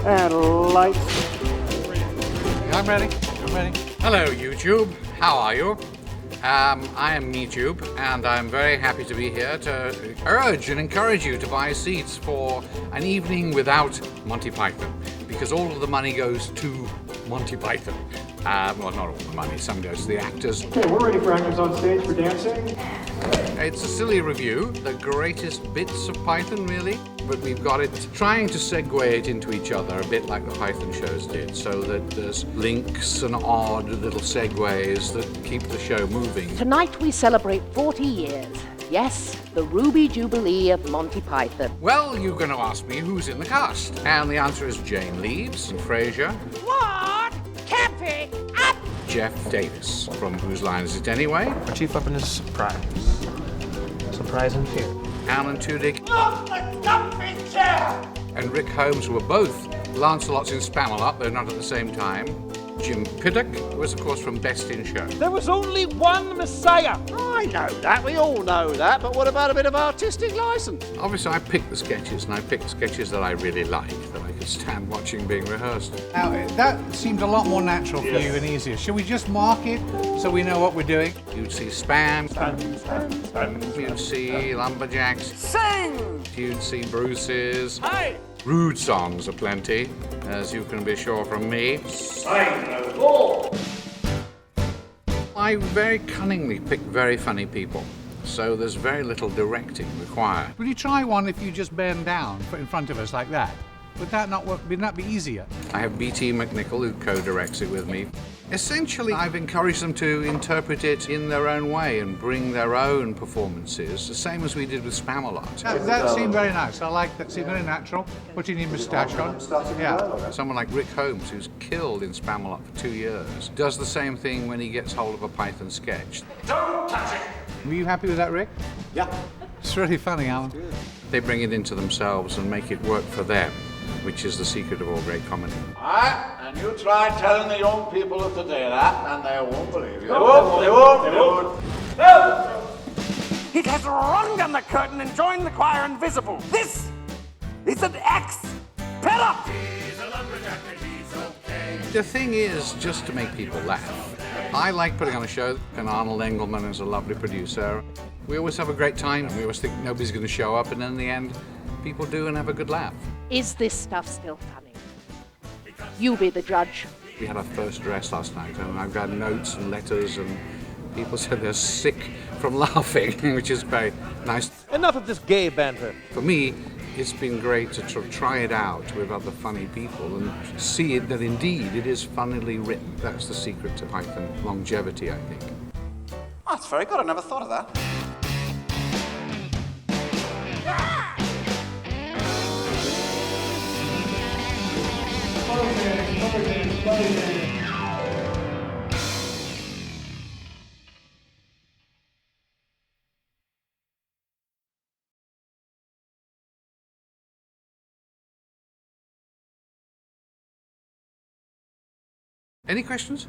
And lights. I'm ready. Hello, YouTube. How are you? I am MeTube, and I'm very happy to be here to urge and encourage you to buy seats for an evening without Monty Python, because all of the money goes to Monty Python. Well, not all the money, some goes to the actors. Okay, we're ready for actors on stage for dancing. It's a silly review, the greatest bits of Python, really, but we've got it trying to segue it into each other, a bit like the Python shows did, so that there's links and odd little segues that keep the show moving. Tonight we celebrate 40 years. Yes, the Ruby Jubilee of Monty Python. Well, you're going to ask me who's in the cast, and the answer is Jane Leeds and Frasier. What? Camping up! Jeff Davis, from Whose Line Is It Anyway? Our chief weapon is surprise. Surprise and fear. Alan Tudyk Off the comfy chair! and Rick Holmes, who were both Lancelots in Spamalot, though not at the same time. Jim Piddock was, of course, from Best in Show. There was only one Messiah. I know that, we all know that, but what about a bit of artistic license? Obviously, I picked the sketches, and I picked sketches that I really like, that I could stand watching being rehearsed. Now, that seemed a lot more natural for you and easier. Should we just mark it so we know what we're doing? You'd see Spam, you'd see Lumberjacks, Sing! you'd see Bruce's. Hey! Rude songs aplenty, as you can be sure from me. I very cunningly pick very funny people, so there's very little directing required. Would you try one if you just bend down in front of us like that? Would that not work? Would that be easier? I have B.T. McNichol, who co-directs it with me. Essentially, I've encouraged them to interpret it in their own way and bring their own performances, the same as we did with Spamalot. That seemed very nice. I like that. Seemed very natural. Putting your moustache on. Yeah. Someone like Rick Holmes, who's killed in Spamalot for 2 years, does the same thing when he gets hold of a Python sketch. Don't touch it! Were you happy with that, Rick? Yeah. It's really funny, Alan. They bring it into themselves and make it work for them, which is the secret of all great comedy. Aye, and you try telling the young people of today that, and they won't believe you. They won't. It has rung down the curtain and joined the choir invisible. This is an ex pillar. The thing is just to make people laugh. I like putting on a show, and Arnold Engelman is a lovely producer. We always have a great time, and we always think nobody's going to show up, and in the end, people do and have a good laugh. Is this stuff still funny? You be the judge. We had our first dress last night, and I've got notes and letters, and people said they're sick from laughing, which is very nice. Enough of this gay banter. For me, it's been great to try it out with other funny people and see it that indeed it is funnily written. That's the secret to Python longevity, I think. Oh, that's very good, I never thought of that. Any questions?